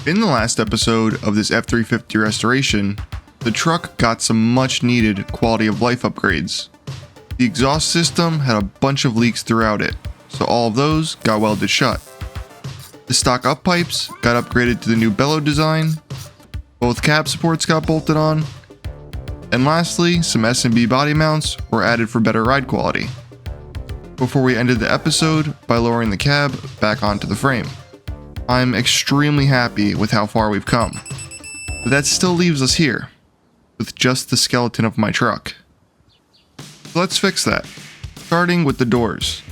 In the last episode of this F350 restoration, the truck got some much needed quality of life upgrades. The exhaust system had a bunch of leaks throughout it, so all of those got welded shut. The stock up pipes got upgraded to the new bellow design, both cab supports got bolted on, and lastly, some S&B body mounts were added for better ride quality, before we ended the episode by lowering the cab back onto the frame. I'm extremely happy with how far we've come, but that still leaves us here, with just the skeleton of my truck. So let's fix that, starting with the doors.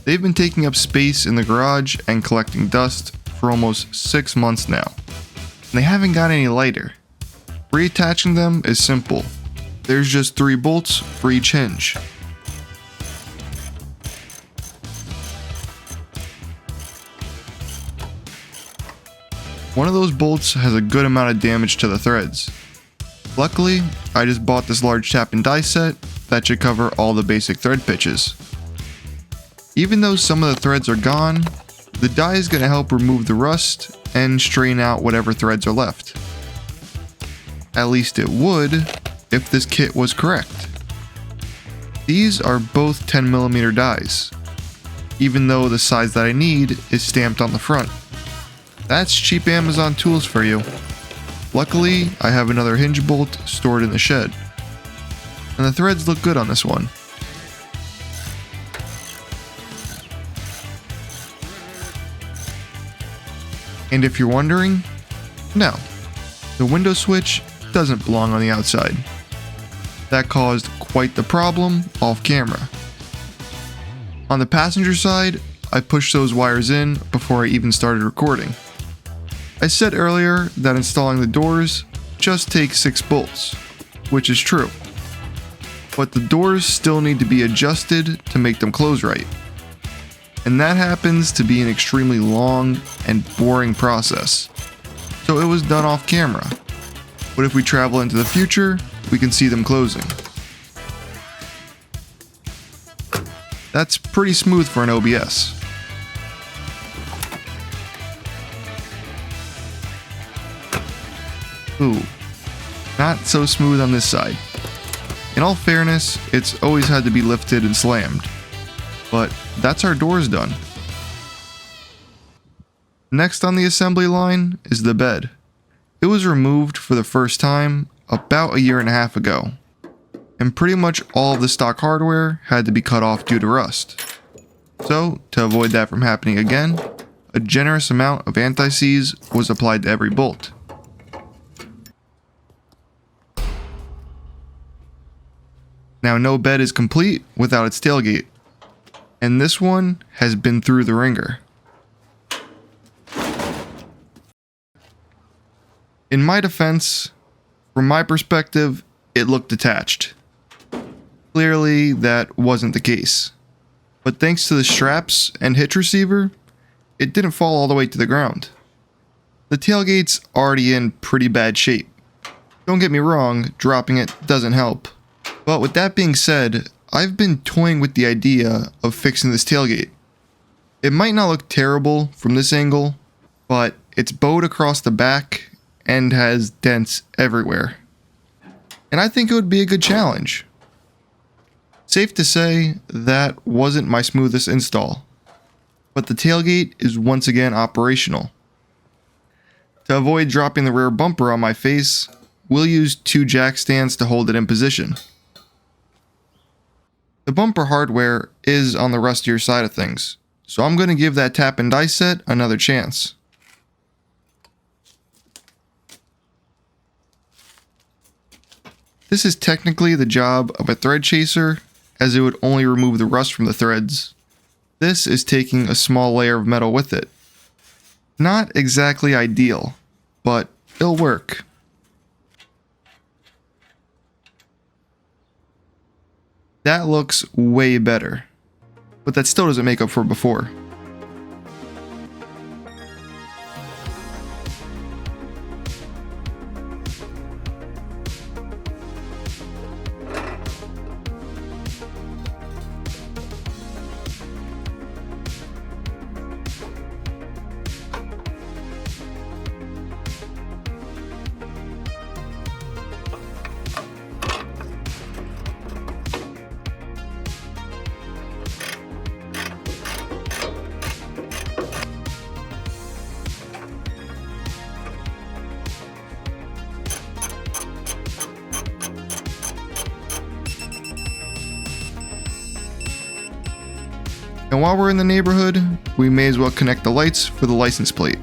They've been taking up space in the garage and collecting dust for almost 6 months now, and they haven't got any lighter. Reattaching them is simple. There's just 3 bolts for each hinge. One of those bolts has a good amount of damage to the threads. Luckily, I just bought this large tap and die set that should cover all the basic thread pitches. Even though some of the threads are gone, the die is going to help remove the rust and strain out whatever threads are left. At least it would if this kit was correct. These are both 10mm dies, even though the size that I need is stamped on the front. That's cheap Amazon tools for you. Luckily, I have another hinge bolt stored in the shed, and the threads look good on this one. And if you're wondering, no, the window switch doesn't belong on the outside. That caused quite the problem off camera. On the passenger side, I pushed those wires in before I even started recording. I said earlier that installing the doors just takes 6 bolts, which is true. But the doors still need to be adjusted to make them close right. And that happens to be an extremely long and boring process. So it was done off camera. But if we travel into the future, we can see them closing. That's pretty smooth for an OBS. Ooh, not so smooth on this side. In all fairness, it's always had to be lifted and slammed. But that's our doors done. Next on the assembly line is the bed. It was removed for the first time about 1.5 years ago, and pretty much all of the stock hardware had to be cut off due to rust. So, to avoid that from happening again, a generous amount of anti-seize was applied to every bolt. Now, no bed is complete without its tailgate, and this one has been through the ringer. In my defense, from my perspective, it looked detached. Clearly, that wasn't the case. But thanks to the straps and hitch receiver, it didn't fall all the way to the ground. The tailgate's already in pretty bad shape. Don't get me wrong, dropping it doesn't help. But with that being said, I've been toying with the idea of fixing this tailgate. It might not look terrible from this angle, but it's bowed across the back and has dents everywhere. And I think it would be a good challenge. Safe to say, that wasn't my smoothest install, but the tailgate is once again operational. To avoid dropping the rear bumper on my face, we'll use 2 jack stands to hold it in position. The bumper hardware is on the rustier side of things, so I'm going to give that tap and die set another chance. This is technically the job of a thread chaser, as it would only remove the rust from the threads. This is taking a small layer of metal with it. Not exactly ideal, but it'll work. That looks way better, but that still doesn't make up for before. And while we're in the neighborhood, we may as well connect the lights for the license plate.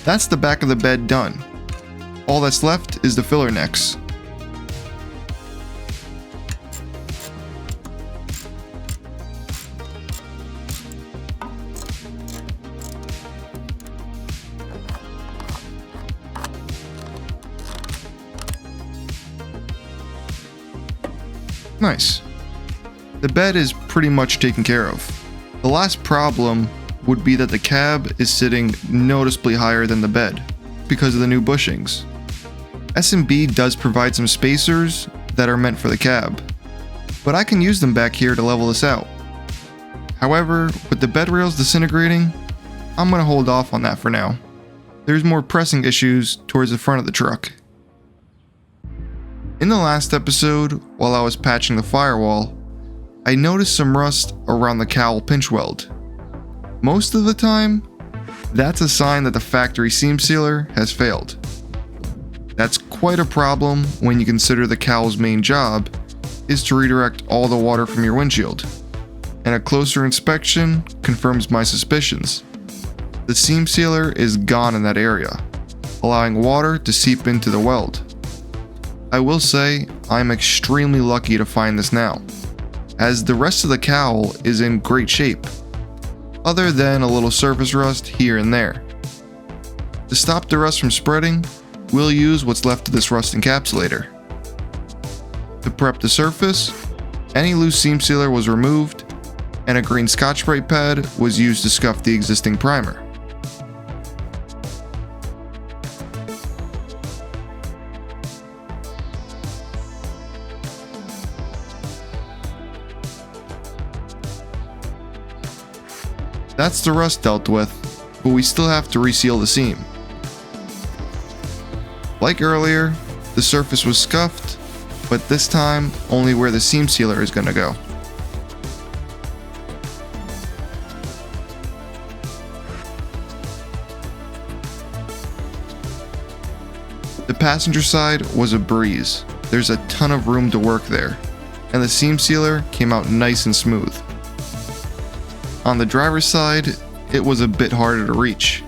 That's the back of the bed done. All that's left is the filler necks. Nice. The bed is pretty much taken care of. The last problem would be that the cab is sitting noticeably higher than the bed because of the new bushings. S&B does provide some spacers that are meant for the cab, but I can use them back here to level this out. However, with the bed rails disintegrating, I'm going to hold off on that for now. There's more pressing issues towards the front of the truck. In the last episode, while I was patching the firewall, I noticed some rust around the cowl pinch weld. Most of the time, that's a sign that the factory seam sealer has failed. That's quite a problem when you consider the cowl's main job is to redirect all the water from your windshield, and a closer inspection confirms my suspicions. The seam sealer is gone in that area, allowing water to seep into the weld. I will say I'm extremely lucky to find this now, as the rest of the cowl is in great shape, other than a little surface rust here and there. To stop the rust from spreading, we'll use what's left of this rust encapsulator. To prep the surface, any loose seam sealer was removed, and a green Scotch-Brite pad was used to scuff the existing primer. That's the rust dealt with, but we still have to reseal the seam. Like earlier, the surface was scuffed, but this time only where the seam sealer is going to go. The passenger side was a breeze. There's a ton of room to work there, and the seam sealer came out nice and smooth. On the driver's side, it was a bit harder to reach.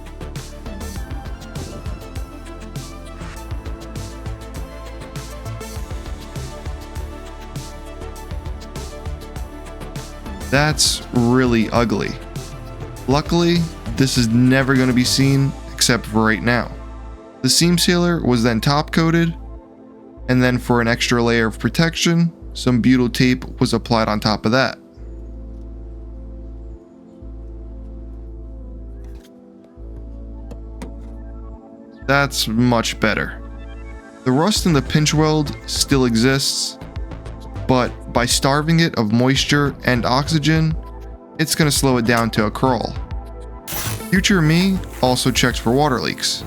That's really ugly. Luckily, this is never going to be seen except for right now. The seam sealer was then top coated, and then for an extra layer of protection, some butyl tape was applied on top of that. That's much better. The rust in the pinch weld still exists, but by starving it of moisture and oxygen, it's going to slow it down to a crawl. Future me also checks for water leaks,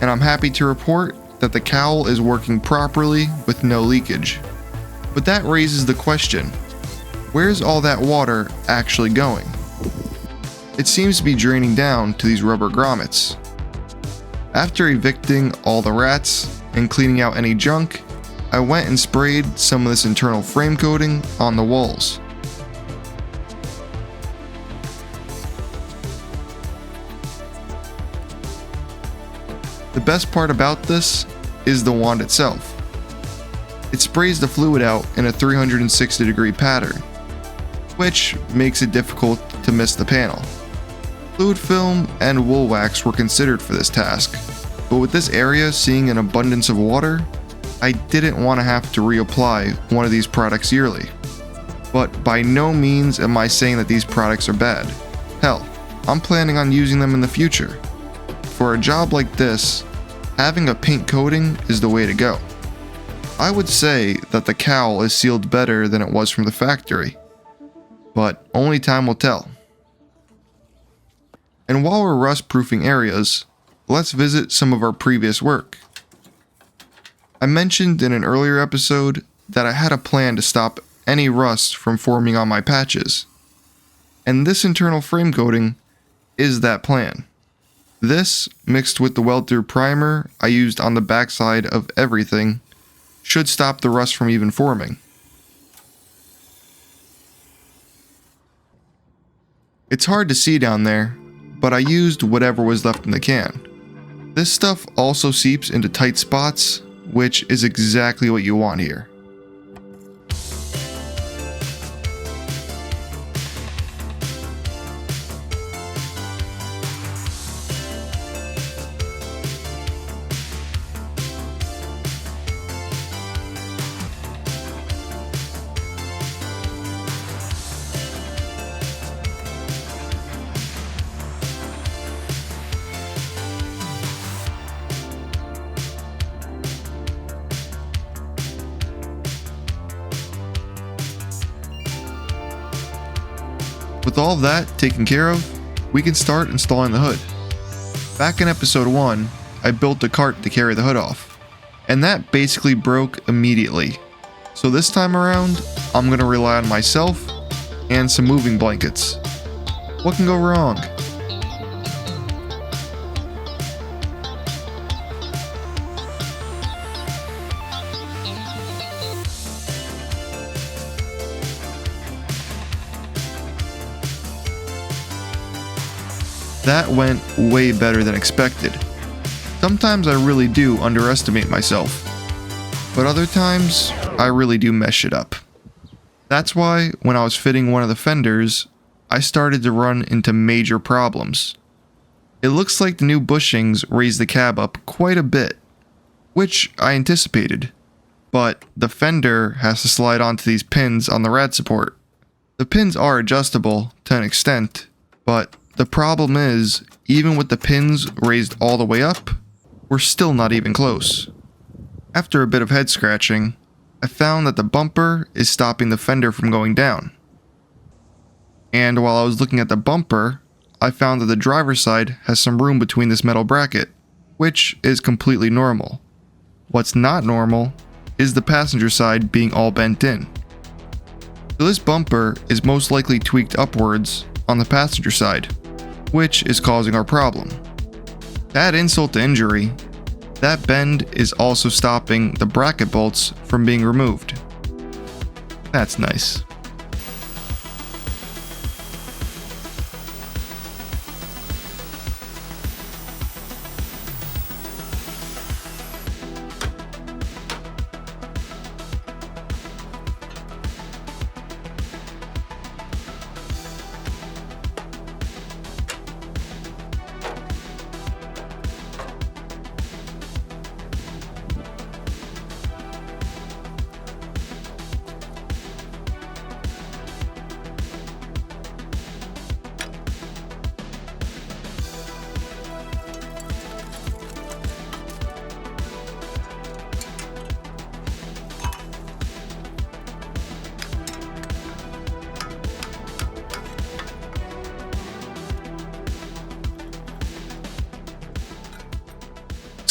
and I'm happy to report that the cowl is working properly with no leakage. But that raises the question, where's all that water actually going? It seems to be draining down to these rubber grommets. After evicting all the rats and cleaning out any junk, I went and sprayed some of this internal frame coating on the walls. The best part about this is the wand itself. It sprays the fluid out in a 360-degree pattern, which makes it difficult to miss the panel. Fluid film and wool wax were considered for this task, but with this area seeing an abundance of water, I didn't want to have to reapply one of these products yearly. But by no means am I saying that these products are bad. Hell, I'm planning on using them in the future. For a job like this, having a paint coating is the way to go. I would say that the cowl is sealed better than it was from the factory, but only time will tell. And while we're rust-proofing areas, let's visit some of our previous work. I mentioned in an earlier episode that I had a plan to stop any rust from forming on my patches, and this internal frame coating is that plan. This, mixed with the weld through primer I used on the backside of everything, should stop the rust from even forming. It's hard to see down there, but I used whatever was left in the can. This stuff also seeps into tight spots, which is exactly what you want here. With all of that taken care of, we can start installing the hood. Back in episode 1, I built a cart to carry the hood off, and that basically broke immediately. So this time around, I'm going to rely on myself and some moving blankets. What can go wrong? That went way better than expected. Sometimes I really do underestimate myself, but other times I really do mess shit up. That's why when I was fitting one of the fenders, I started to run into major problems. It looks like the new bushings raised the cab up quite a bit, which I anticipated, but the fender has to slide onto these pins on the rad support. The pins are adjustable to an extent, but the problem is, even with the pins raised all the way up, we're still not even close. After a bit of head scratching, I found that the bumper is stopping the fender from going down. And while I was looking at the bumper, I found that the driver's side has some room between this metal bracket, which is completely normal. What's not normal is the passenger side being all bent in. So this bumper is most likely tweaked upwards on the passenger side, which is causing our problem. To add insult to injury, that bend is also stopping the bracket bolts from being removed. That's nice.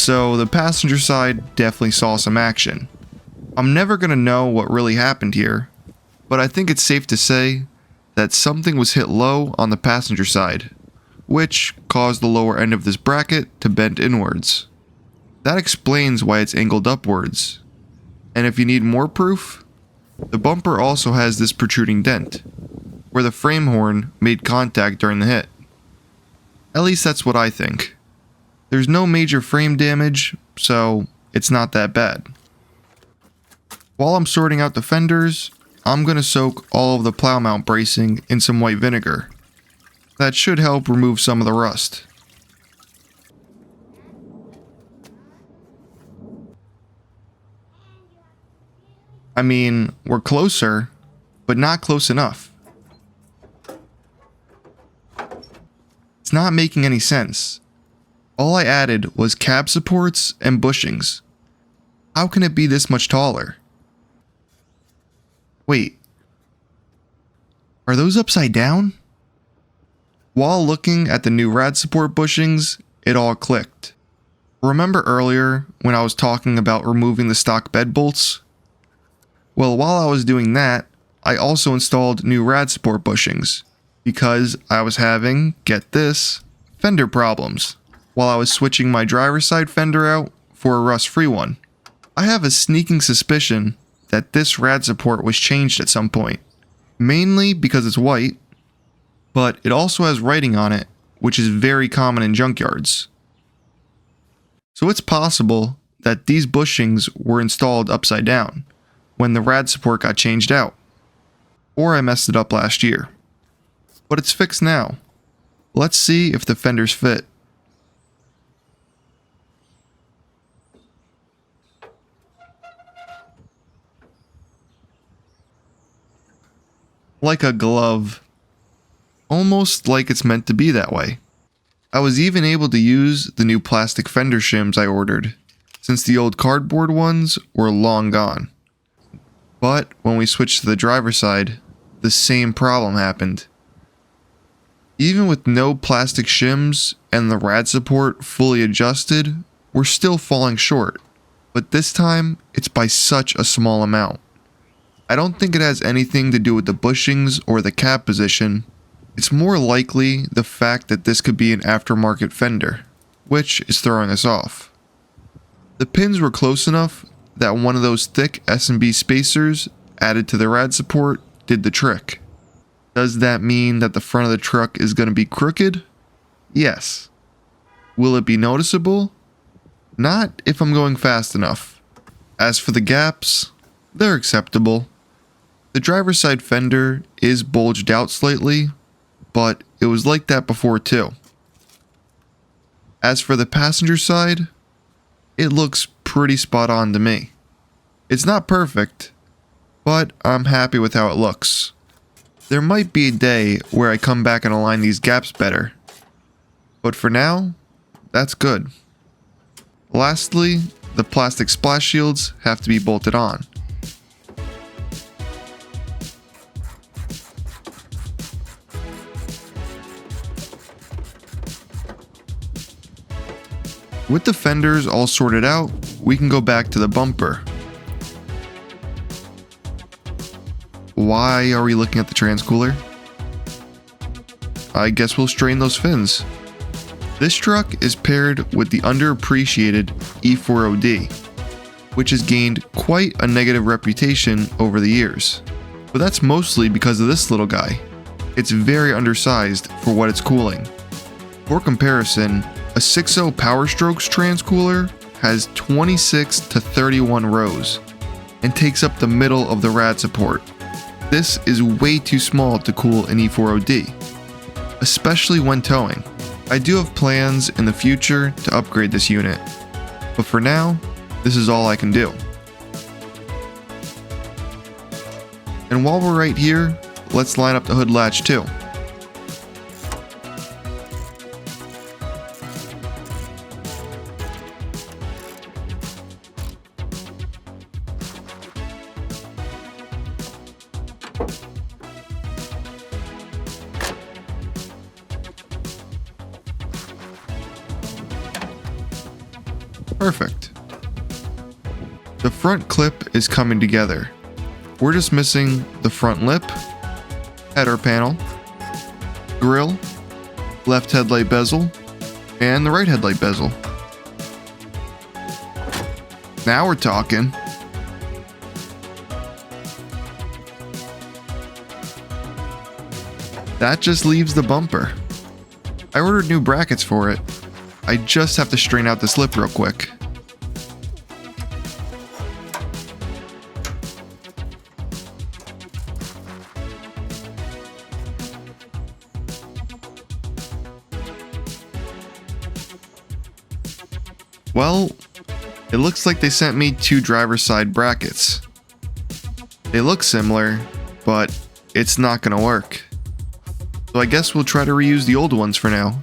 So the passenger side definitely saw some action. I'm never going to know what really happened here, but I think it's safe to say that something was hit low on the passenger side, which caused the lower end of this bracket to bend inwards. That explains why it's angled upwards. And if you need more proof, the bumper also has this protruding dent, where the frame horn made contact during the hit. At least that's what I think. There's no major frame damage, so it's not that bad. While I'm sorting out the fenders, I'm going to soak all of the plow mount bracing in some white vinegar. That should help remove some of the rust. I mean, we're closer, but not close enough. It's not making any sense. All I added was cab supports and bushings. How can it be this much taller? Wait. Are those upside down? While looking at the new rad support bushings, it all clicked. Remember earlier when I was talking about removing the stock bed bolts? Well, while I was doing that, I also installed new rad support bushings because I was having, get this, fender problems. while I was switching my driver's side fender out for a rust-free one. I have a sneaking suspicion that this rad support was changed at some point, mainly because it's white, but it also has writing on it, which is very common in junkyards. So it's possible that these bushings were installed upside down when the rad support got changed out, or I messed it up last year. But it's fixed now. Let's see if the fenders fit. Like a glove. Almost like it's meant to be that way. I was even able to use the new plastic fender shims I ordered, since the old cardboard ones were long gone. But when we switched to the driver's side, the same problem happened. Even with no plastic shims and the rad support fully adjusted, we're still falling short. But this time, it's by such a small amount. I don't think it has anything to do with the bushings or the cap position. It's more likely the fact that this could be an aftermarket fender, which is throwing us off. The pins were close enough that one of those thick S&B spacers added to the rad support did the trick. Does that mean that the front of the truck is going to be crooked? Yes. Will it be noticeable? Not if I'm going fast enough. As for the gaps, they're acceptable. The driver's side fender is bulged out slightly, but it was like that before too. As for the passenger side, it looks pretty spot on to me. It's not perfect, but I'm happy with how it looks. There might be a day where I come back and align these gaps better, but for now, that's good. Lastly, the plastic splash shields have to be bolted on. With the fenders all sorted out, we can go back to the bumper. Why are we looking at the transcooler? I guess we'll strain those fins. This truck is paired with the underappreciated E4OD, which has gained quite a negative reputation over the years. But that's mostly because of this little guy. It's very undersized for what it's cooling. For comparison, a 6.0 Power Strokes transcooler has 26 to 31 rows and takes up the middle of the rad support. This is way too small to cool an E4OD, especially when towing. I do have plans in the future to upgrade this unit, but for now, this is all I can do. And while we're right here, let's line up the hood latch too. Perfect. The front clip is coming together. We're just missing the front lip, header panel, grille, left headlight bezel, and the right headlight bezel. Now we're talking. That just leaves the bumper. I ordered new brackets for it. I just have to straighten out this lip real quick. Well, it looks like they sent me two driver's side brackets. They look similar, but it's not gonna work. So I guess we'll try to reuse the old ones for now.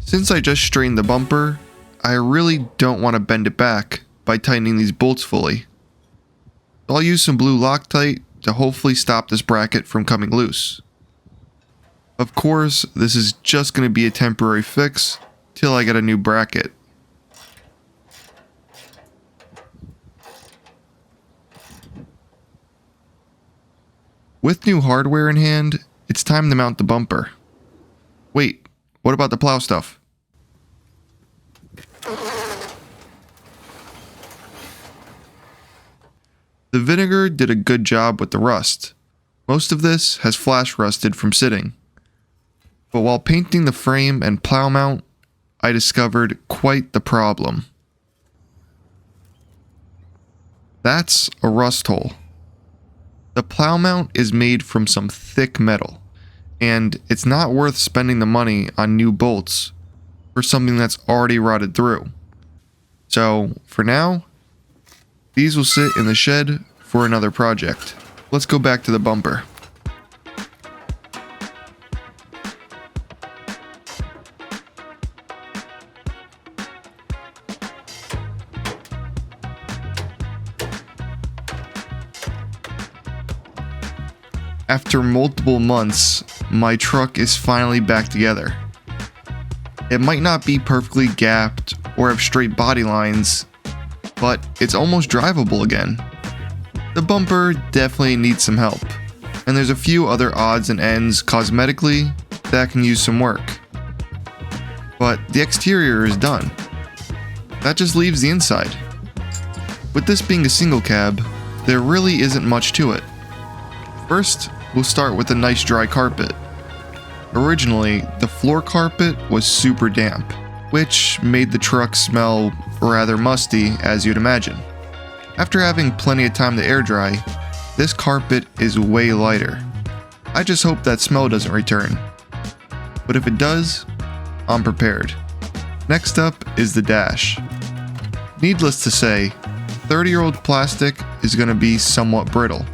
Since I just straightened the bumper, I really don't want to bend it back by tightening these bolts fully. I'll use some blue Loctite to hopefully stop this bracket from coming loose. Of course, this is just going to be a temporary fix till I get a new bracket. With new hardware in hand, it's time to mount the bumper. Wait, what about the plow stuff? The vinegar did a good job with the rust. Most of this has flash rusted from sitting. But while painting the frame and plow mount, I discovered quite the problem. That's a rust hole. The plow mount is made from some thick metal, and it's not worth spending the money on new bolts for something that's already rotted through. So, for now, these will sit in the shed for another project. Let's go back to the bumper. After multiple months, my truck is finally back together. It might not be perfectly gapped or have straight body lines, but it's almost drivable again. The bumper definitely needs some help, and there's a few other odds and ends cosmetically that can use some work. But the exterior is done. That just leaves the inside. With this being a single cab, there really isn't much to it. First, we'll start with a nice dry carpet. Originally, the floor carpet was super damp, which made the truck smell rather musty, as you'd imagine. After having plenty of time to air dry, this carpet is way lighter. I just hope that smell doesn't return. But if it does, I'm prepared. Next up is the dash. Needless to say, 30-year-old plastic is going to be somewhat brittle.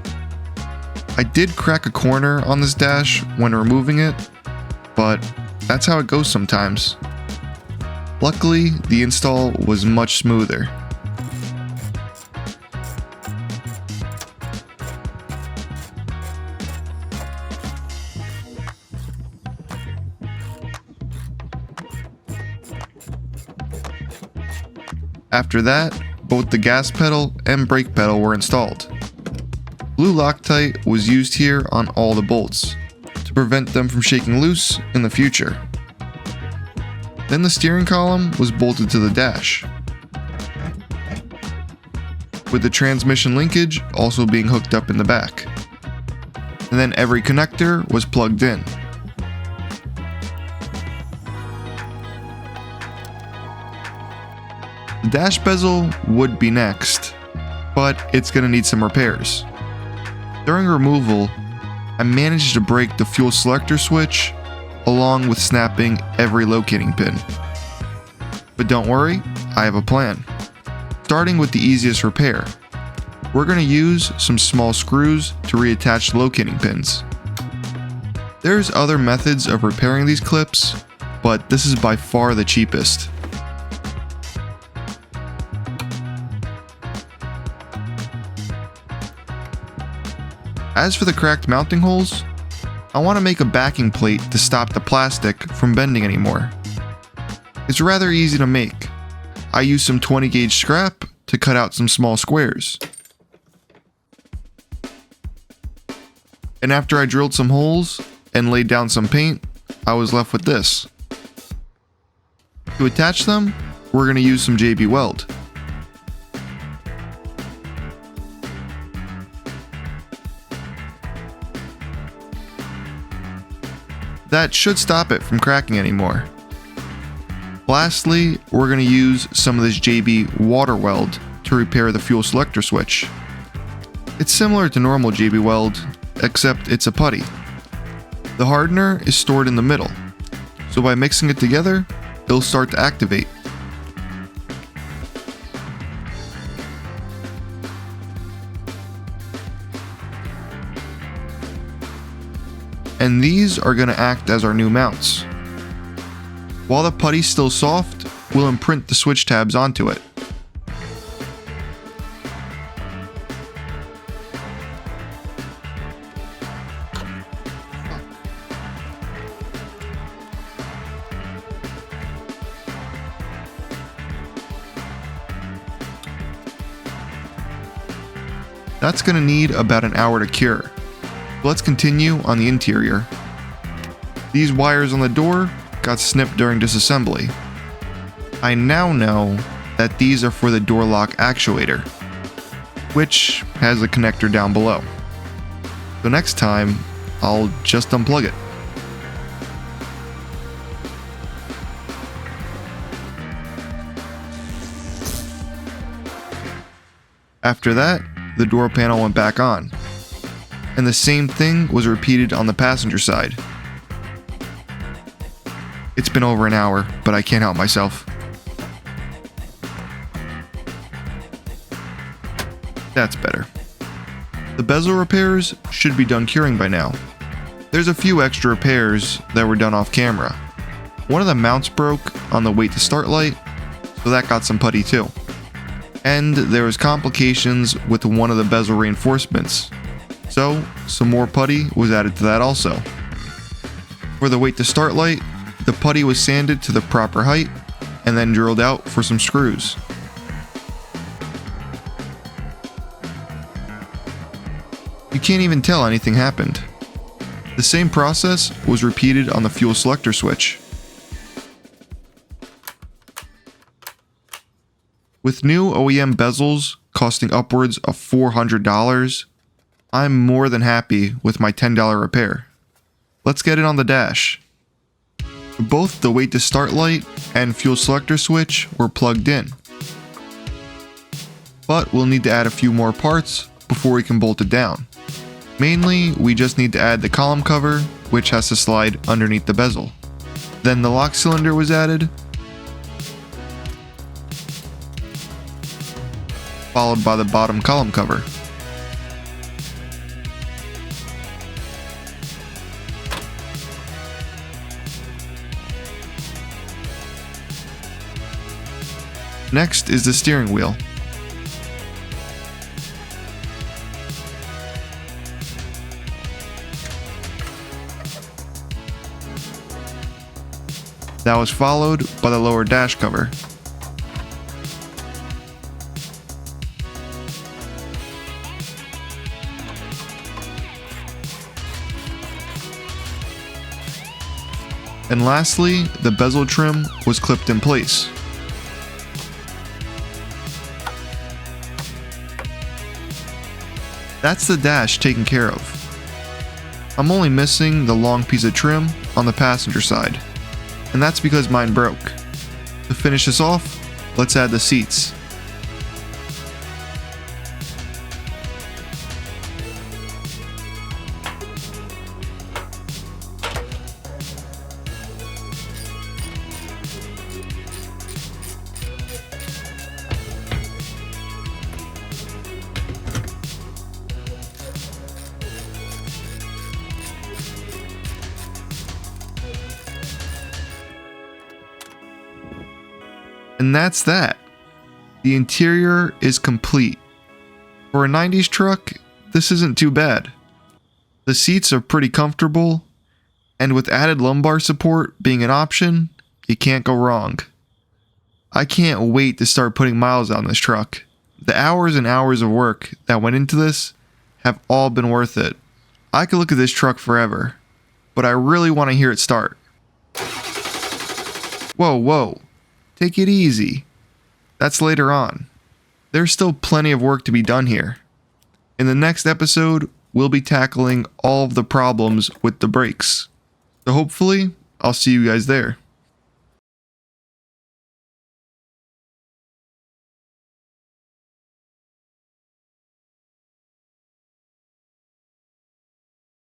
I did crack a corner on this dash when removing it, but that's how it goes sometimes. Luckily, the install was much smoother. After that, both the gas pedal and brake pedal were installed. Blue Loctite was used here on all the bolts, to prevent them from shaking loose in the future. Then the steering column was bolted to the dash, with the transmission linkage also being hooked up in the back. And then every connector was plugged in. The dash bezel would be next, but it's going to need some repairs. During removal, I managed to break the fuel selector switch along with snapping every locating pin. But don't worry, I have a plan. Starting with the easiest repair, we're going to use some small screws to reattach the locating pins. There's other methods of repairing these clips, but this is by far the cheapest. As for the cracked mounting holes, I want to make a backing plate to stop the plastic from bending anymore. It's rather easy to make. I use some 20 gauge scrap to cut out some small squares. And after I drilled some holes and laid down some paint, I was left with this. To attach them, we're going to use some JB Weld. That should stop it from cracking anymore. Lastly, we're going to use some of this JB WaterWeld to repair the fuel selector switch. It's similar to normal JB Weld, except it's a putty. The hardener is stored in the middle, so by mixing it together, it'll start to activate. And these are going to act as our new mounts. While the putty's still soft, we'll imprint the switch tabs onto it. That's going to need about an hour to cure. Let's continue on the interior. These wires on the door got snipped during disassembly. I now know that these are for the door lock actuator. which has a connector down below. So next time, I'll just unplug it. After that, the door panel went back on, and the same thing was repeated on the passenger side. It's been over an hour, but I can't help myself. That's better. The bezel repairs should be done curing by now. There's a few extra repairs that were done off camera. One of the mounts broke on the wait to start light, so that got some putty too. And there was complications with one of the bezel reinforcements, so some more putty was added to that also. For the wait to start light, the putty was sanded to the proper height and then drilled out for some screws. You can't even tell anything happened. The same process was repeated on the fuel selector switch. With new OEM bezels costing upwards of $400, I'm more than happy with my $10 repair. Let's get it on the dash. Both the wait to start light and fuel selector switch were plugged in. But we'll need to add a few more parts before we can bolt it down. Mainly, we just need to add the column cover, which has to slide underneath the bezel. Then the lock cylinder was added, followed by the bottom column cover. Next is the steering wheel. That was followed by the lower dash cover. And lastly, the bezel trim was clipped in place. That's the dash taken care of. I'm only missing the long piece of trim on the passenger side, and that's because mine broke. To finish this off, let's add the seats. And that's that. The interior is complete. For a 90s truck, this isn't too bad. The seats are pretty comfortable, and with added lumbar support being an option, you can't go wrong. I can't wait to start putting miles on this truck. The hours and hours of work that went into this have all been worth it. I could look at this truck forever, but I really want to hear it start. Whoa. Take it easy. That's later on. There's still plenty of work to be done here. In the next episode, we'll be tackling all of the problems with the brakes. So hopefully, I'll see you guys there.